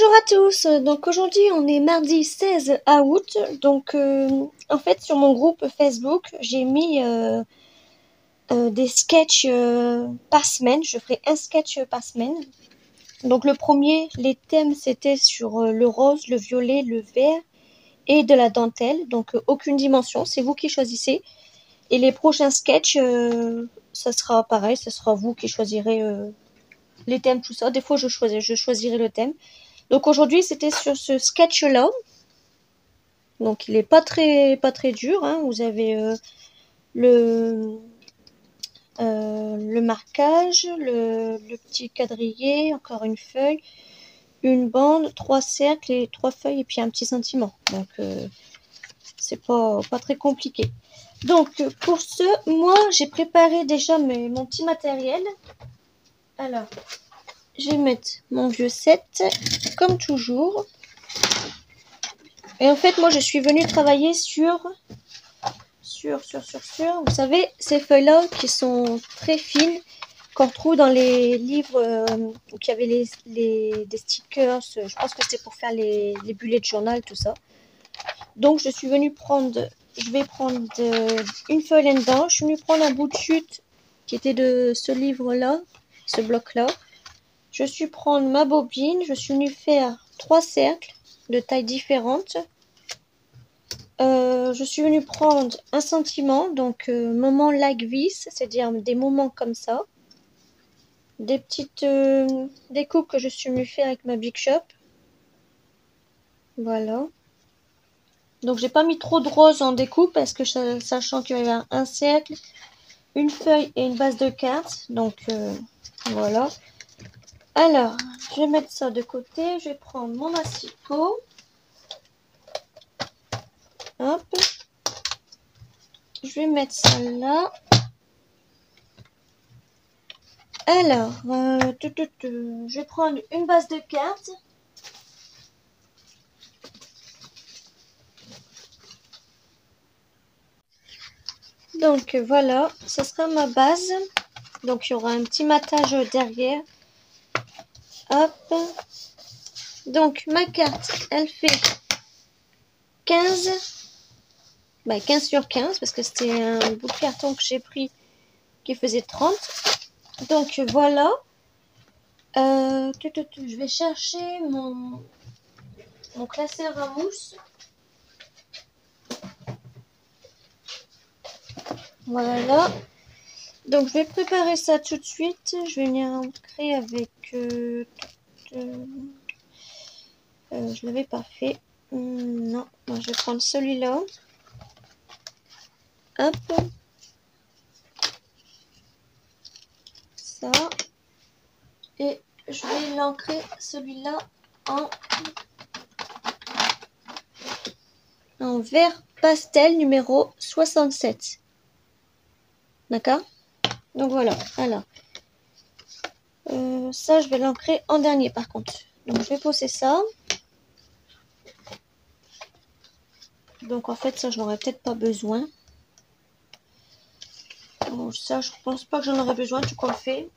Bonjour à tous, donc aujourd'hui on est mardi 16 août, donc en fait sur mon groupe Facebook j'ai mis des sketchs par semaine, je ferai un sketch par semaine. Donc le premier, les thèmes c'était sur le rose, le violet, le vert et de la dentelle, donc aucune dimension, c'est vous qui choisissez. Et les prochains sketchs, ça sera pareil, ça sera vous qui choisirez les thèmes, tout ça. Des fois je choisirai le thème. Donc aujourd'hui c'était sur ce sketch là. Donc il est pas très dur, hein. Vous avez le marquage, le petit quadrillé, encore une feuille, une bande, 3 cercles et 3 feuilles et puis un petit sentiment. Donc c'est pas très compliqué. Donc pour ce, moi j'ai préparé déjà mon petit matériel. Alors je vais mettre mon vieux set comme toujours. Et en fait, moi, je suis venue travailler sur, vous savez, ces feuilles-là qui sont très fines, qu'on retrouve dans les livres où il y avait des stickers. Je pense que c'était pour faire les bullets de journal, tout ça. Donc, je suis venue prendre, je vais prendre une feuille là-dedans. Je suis venue prendre un bout de chute qui était de ce livre-là, ce bloc-là. Je suis prendre ma bobine. Je suis venue faire 3 cercles de tailles différentes. Je suis venue prendre un sentiment, donc moment like this, c'est-à-dire des moments comme ça. Des petites découpes que je suis venue faire avec ma Big Shop. Voilà. Donc j'ai pas mis trop de rose en découpe parce que sachant qu'il va y avoir un cercle, une feuille et une base de cartes. Donc voilà. Alors, je vais mettre ça de côté. Je vais prendre mon asticot. Hop. Je vais mettre ça là. Alors, je vais prendre une base de cartes. Donc voilà, ce sera ma base. Donc il y aura un petit matage derrière. Hop. Donc ma carte, elle fait 15. 15 sur 15 parce que c'était un bout de carton que j'ai pris qui faisait 30. Donc voilà. Je vais chercher mon classeur à mousse. Voilà. Donc je vais préparer ça tout de suite. Je vais venir ancrer avec... je l'avais pas fait. Non, moi je vais prendre celui-là. Hop. Ça. Et je vais l'ancrer celui-là en vert pastel numéro 67. D'accord? Donc voilà. Alors, ça, je vais l'ancrer en dernier par contre. Donc je vais poser ça. Donc en fait, ça, je n'aurais peut-être pas besoin. Bon, ça, je pense pas que j'en aurais besoin, tout qu'on le fait.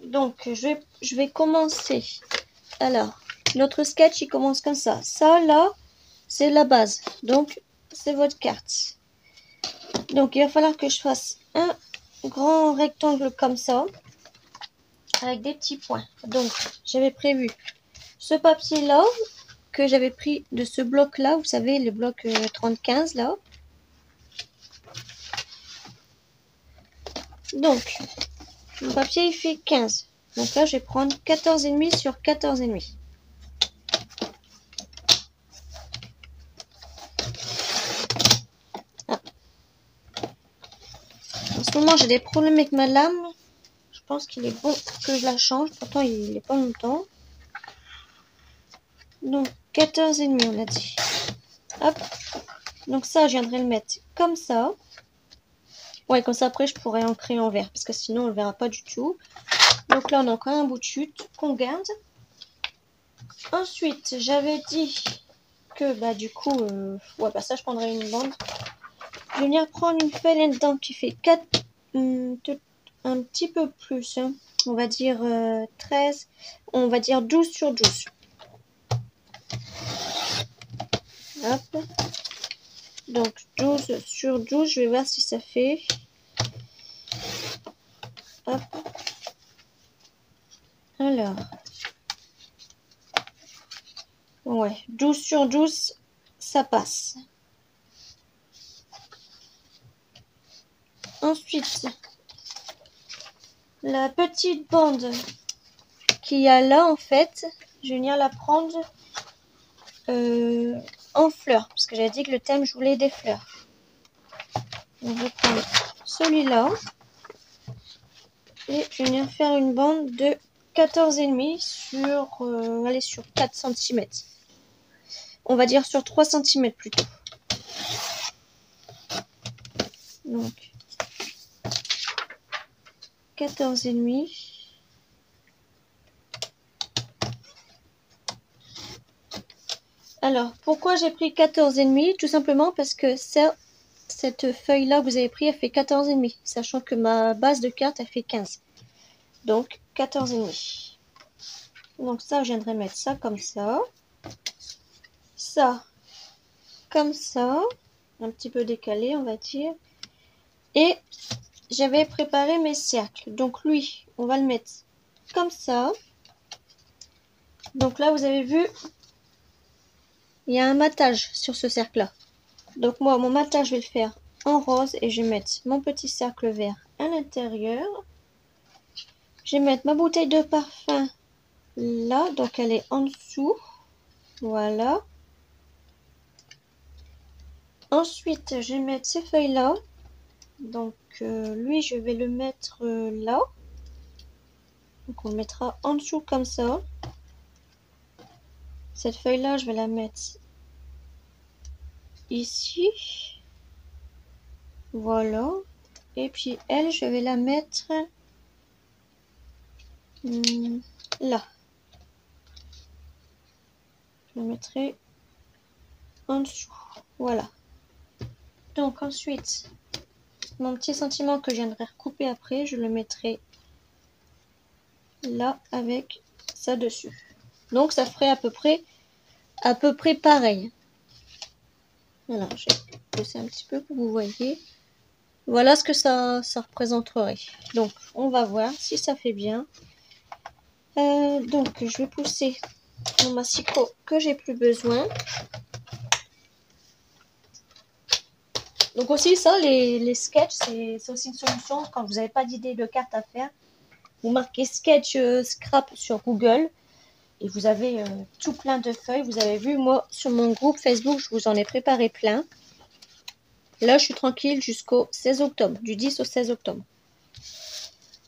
Donc, je vais commencer. Alors, notre sketch, il commence comme ça. Ça, là, c'est la base. Donc, c'est votre carte. Donc, il va falloir que je fasse un grand rectangle comme ça. Avec des petits points. Donc, j'avais prévu ce papier-là que j'avais pris de ce bloc-là. Vous savez, le bloc 30-15, là. Donc, le papier, il fait 15. Donc là, je vais prendre 14,5 sur 14,5. Ah. En ce moment, j'ai des problèmes avec ma lame. Je pense qu'il est bon que je la change. Pourtant, il n'est pas longtemps. Donc, 14,5, on l'a dit. Hop. Donc ça, je viendrai le mettre comme ça. Ouais, comme ça, après, je pourrais ancrer en vert. Parce que sinon, on ne le verra pas du tout. Donc là, on a encore un bout de chute qu'on garde. Ensuite, j'avais dit que, du coup, ça, je prendrai une bande. Je vais venir prendre une feuille là-dedans qui fait 4, un petit peu plus. Hein. On va dire 13, on va dire 12 sur 12. Hop. Donc 12 sur 12, je vais voir si ça fait. Hop. Alors. Ouais, 12 sur 12, ça passe. Ensuite, la petite bande qu'il y a là, en fait, je vais venir la prendre en fleurs. Parce que j'avais dit que le thème, je voulais des fleurs. Donc, je vais prendre celui-là. Et je vais venir faire une bande de 14,5 sur, allez, sur 4 cm. On va dire sur 3 cm plutôt. Donc, 14,5. Alors, pourquoi j'ai pris 14,5? Tout simplement parce que cette feuille-là que vous avez pris, elle fait 14,5. Sachant que ma base de carte, elle fait 15. Donc, 14,5. Donc ça, je viendrai mettre ça comme ça. Ça, comme ça. Un petit peu décalé, on va dire. Et j'avais préparé mes cercles. Donc lui, on va le mettre comme ça. Donc là, vous avez vu, il y a un matage sur ce cercle-là. Donc moi, mon matage, je vais le faire en rose et je vais mettre mon petit cercle vert à l'intérieur. Je vais mettre ma bouteille de parfum là, donc elle est en dessous. Voilà. Ensuite, je vais mettre ces feuilles-là. Donc lui, je vais le mettre là. Donc on le mettra en dessous comme ça. Cette feuille-là, je vais la mettre ici. Voilà. Et puis elle, je vais la mettre là. Je la mettrai en dessous. Voilà. Donc ensuite, mon petit sentiment que je viendrai recouper après, je le mettrai là avec ça dessus. Donc ça ferait à peu près pareil. Voilà, je vais pousser un petit peu pour que vous voyez. Voilà ce que ça représenterait. Donc on va voir si ça fait bien. Donc je vais pousser mon massicot que j'ai plus besoin. Donc aussi ça, les sketchs, c'est aussi une solution quand vous n'avez pas d'idée de carte à faire. Vous marquez sketch scrap sur Google et vous avez tout plein de feuilles. Vous avez vu, moi sur mon groupe Facebook, je vous en ai préparé plein. Là, je suis tranquille jusqu'au 16 octobre, du 10 au 16 octobre.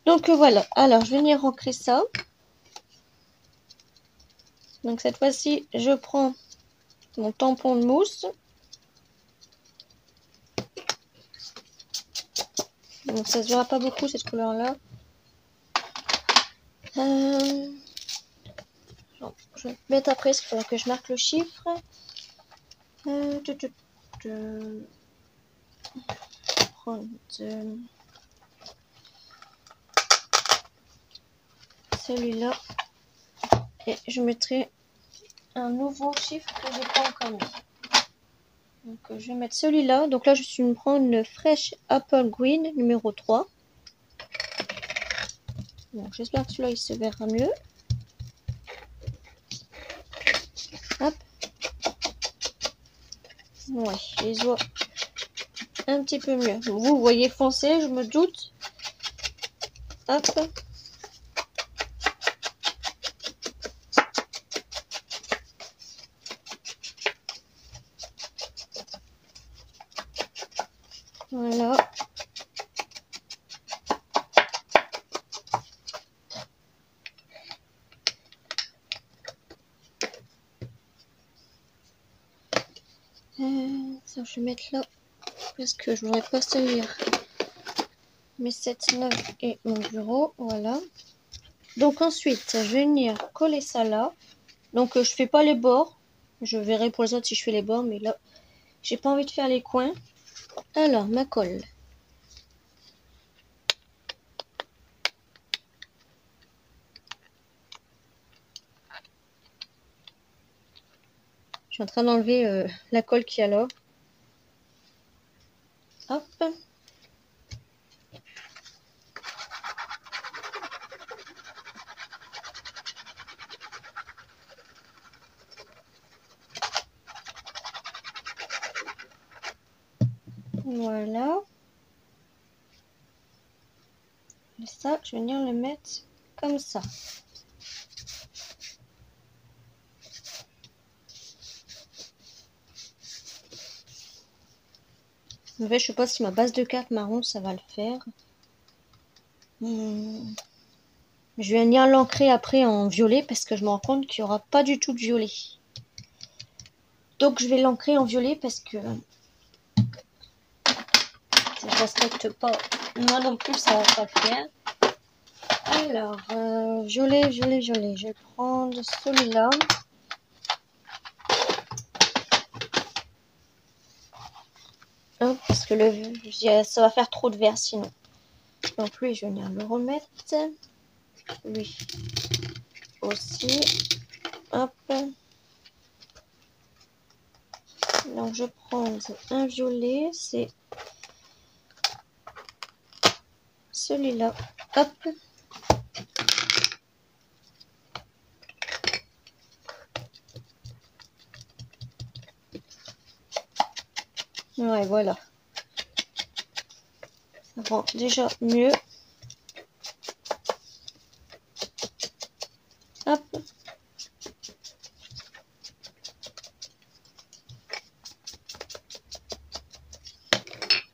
Donc voilà, alors je vais venir ancrer ça. Donc cette fois-ci, je prends mon tampon de mousse. Donc ça se verra pas beaucoup cette couleur-là. Je vais mettre après, parce qu'il faudra que je marque le chiffre. Prendre celui-là. Et je mettrai un nouveau chiffre que j'ai pas encore mis. Donc je vais mettre celui-là. Donc là je suis me prendre une Fresh Apple Green numéro 3. Donc j'espère que celui-là il se verra mieux. Hop. Ouais, je les vois un petit peu mieux. Vous voyez foncé, je me doute. Hop. Voilà. Ça, je vais mettre là parce que je voudrais pas tenir mes 7, 9 et mon bureau. Voilà. Donc ensuite, je vais venir coller ça là. Donc je fais pas les bords. Je verrai pour les autres si je fais les bords, mais là, j'ai pas envie de faire les coins. Alors, ma colle. suis en train d'enlever la colle qu'il y a là. Hop. Voilà. Et ça, je vais venir le mettre comme ça. En fait, je sais pas si ma base de cartes marron, ça va le faire. Je vais venir l'ancrer après en violet parce que je me rends compte qu'il n'y aura pas du tout de violet. Donc je vais l'ancrer en violet parce que si je respecte pas, moi non plus ça va pas le faire. Alors, violet, violet, violet. Je vais prendre celui-là. Hop, parce que ça va faire trop de vert sinon. Donc lui, je vais venir le remettre. Lui aussi. Hop. Donc je prends un violet, c'est celui-là. Hop. Ouais, voilà. Ça rend déjà mieux. Hop.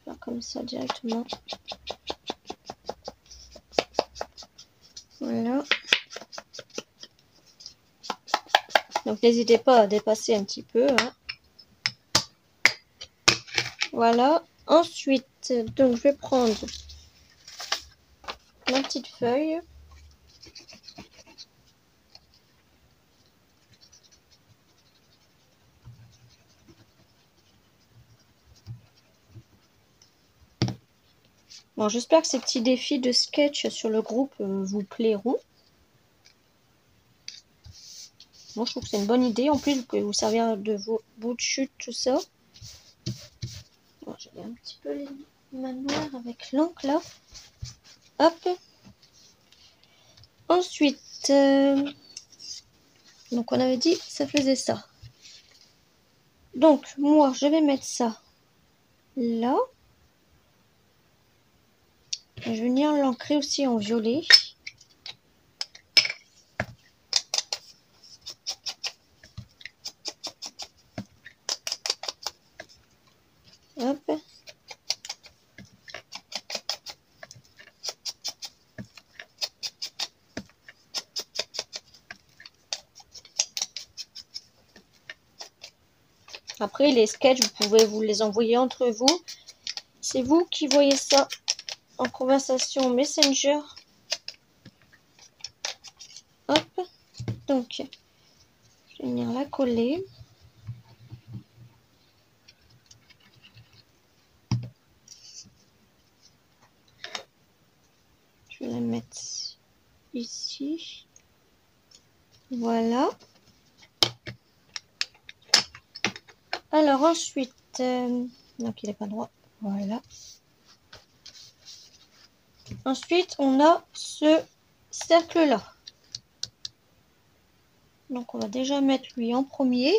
Faire comme ça directement. Voilà. Donc n'hésitez pas à dépasser un petit peu. Hein. Voilà. Ensuite, donc je vais prendre ma petite feuille. Bon, j'espère que ces petits défis de sketch sur le groupe vous plairont. Moi, je trouve que c'est une bonne idée. En plus, vous pouvez vous servir de vos bouts de chute, tout ça. Bon, j'ai un petit peu les mains noires avec l'encre là. Hop. Ensuite, donc on avait dit ça faisait ça. Donc, moi, je vais mettre ça là. Et je vais venir l'ancrer aussi en violet. Hop. Après, les sketchs, vous pouvez vous les envoyer entre vous. C'est vous qui voyez ça en conversation Messenger. Hop. Donc, je vais venir la coller. Je vais la mettre ici. Voilà. Alors ensuite, donc il n'est pas droit. Voilà. Ensuite, on a ce cercle-là. Donc on va déjà mettre lui en premier.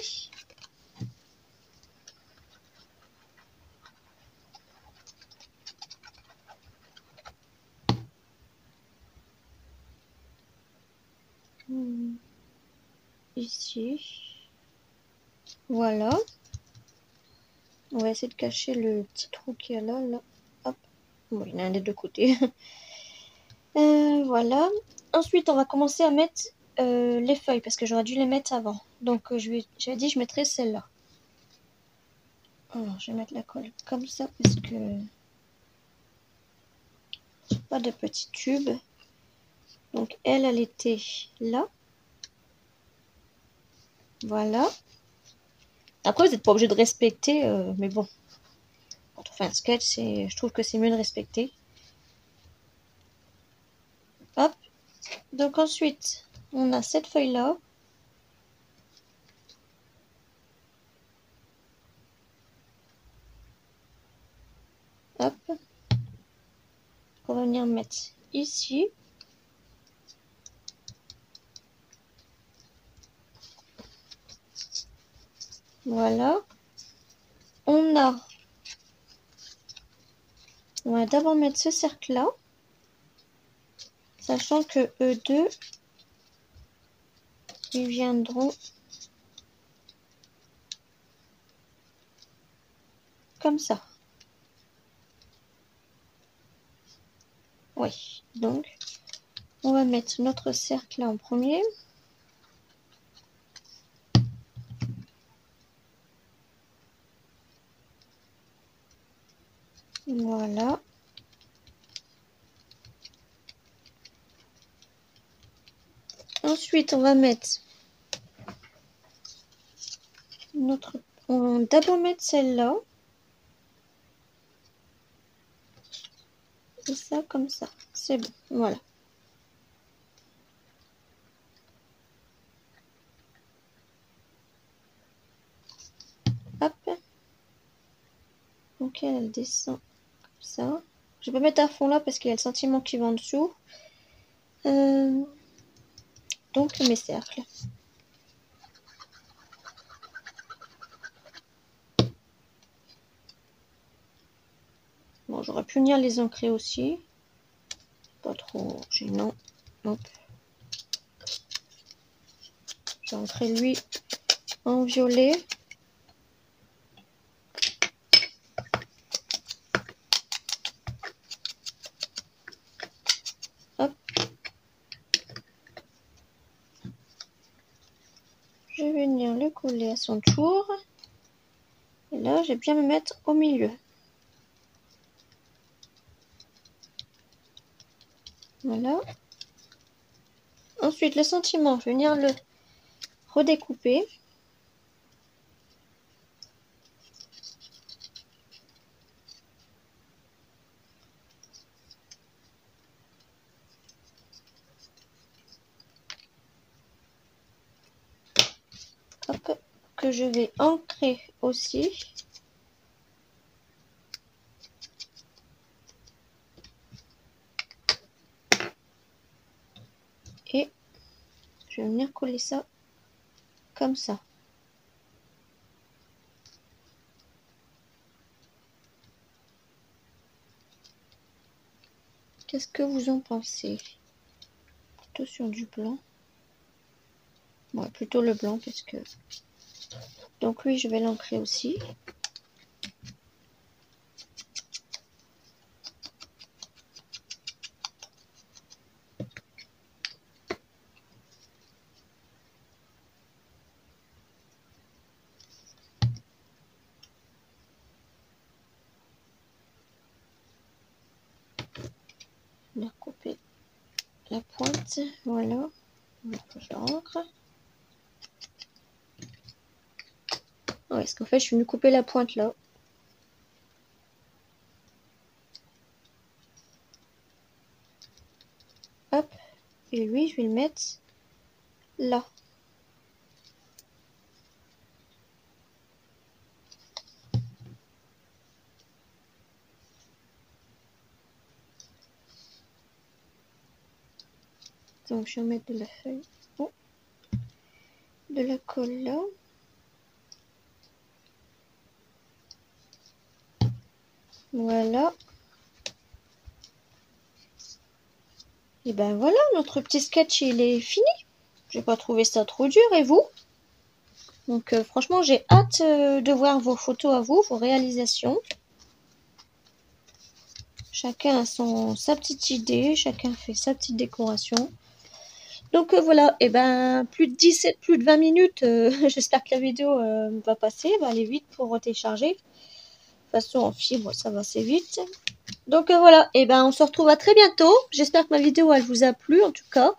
Ici. Voilà. On va essayer de cacher le petit trou qu'il y a là. Hop. Bon, il y en a un des deux côtés. Voilà. Ensuite, on va commencer à mettre les feuilles parce que j'aurais dû les mettre avant. Donc, j'avais dit je mettrais celle-là. Alors, je vais mettre la colle comme ça parce que pas de petits tubes. Donc, elle était là. Voilà. Après, vous n'êtes pas obligé de respecter, mais bon. Quand on fait un sketch, je trouve que c'est mieux de respecter. Hop. Donc ensuite, on a cette feuille-là. va venir mettre ici. Voilà. On va d'abord mettre ce cercle-là, sachant que eux deux, ils viendront comme ça. Oui, donc on va mettre notre cercle là en premier. Voilà. Ensuite, on va mettre notre... On va d'abord mettre celle-là. Et ça comme ça. C'est bon. Voilà. Hop. Donc elle descend comme ça. Je vais pas mettre à fond là parce qu'il y a le sentiment qui va en dessous. Donc mes cercles. Bon, j'aurais pu venir les ancrer aussi. Pas trop gênant. Hop. J'ai ancré lui en violet. Hop. Je vais venir le coller à son tour. Et là, je vais bien me mettre au milieu. Voilà. Ensuite, le sentiment, je vais venir le redécouper. Hop, que je vais ancrer aussi. Et je vais venir coller ça comme ça. Qu'est-ce que vous en pensez? Plutôt sur du blanc. Ouais, plutôt le blanc parce que... Donc lui, je vais l'ancrer aussi. Je vais recouper la pointe. Voilà. Je l'ancre. Ouais, parce qu'en fait, je suis venue couper la pointe là. Hop. Et lui, je vais le mettre là. Donc, je vais mettre de la feuille. Oh. De la colle là. Voilà. Et ben voilà, notre petit sketch, il est fini. J'ai pas trouvé ça trop dur, et vous? Donc franchement, j'ai hâte de voir vos photos à vous, vos réalisations. Chacun a sa petite idée, chacun fait sa petite décoration. Donc voilà, et ben plus de 17, plus de 20 minutes. J'espère que la vidéo va passer, va aller vite pour télécharger. De toute façon, en fibre, ça va assez vite. Donc voilà, et ben on se retrouve à très bientôt. J'espère que ma vidéo, elle vous a plu en tout cas.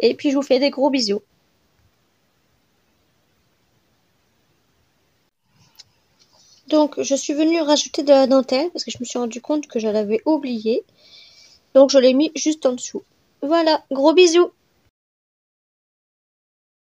Et puis je vous fais des gros bisous. Donc je suis venue rajouter de la dentelle parce que je me suis rendu compte que je l'avais oublié. Donc je l'ai mis juste en dessous. Voilà, gros bisous.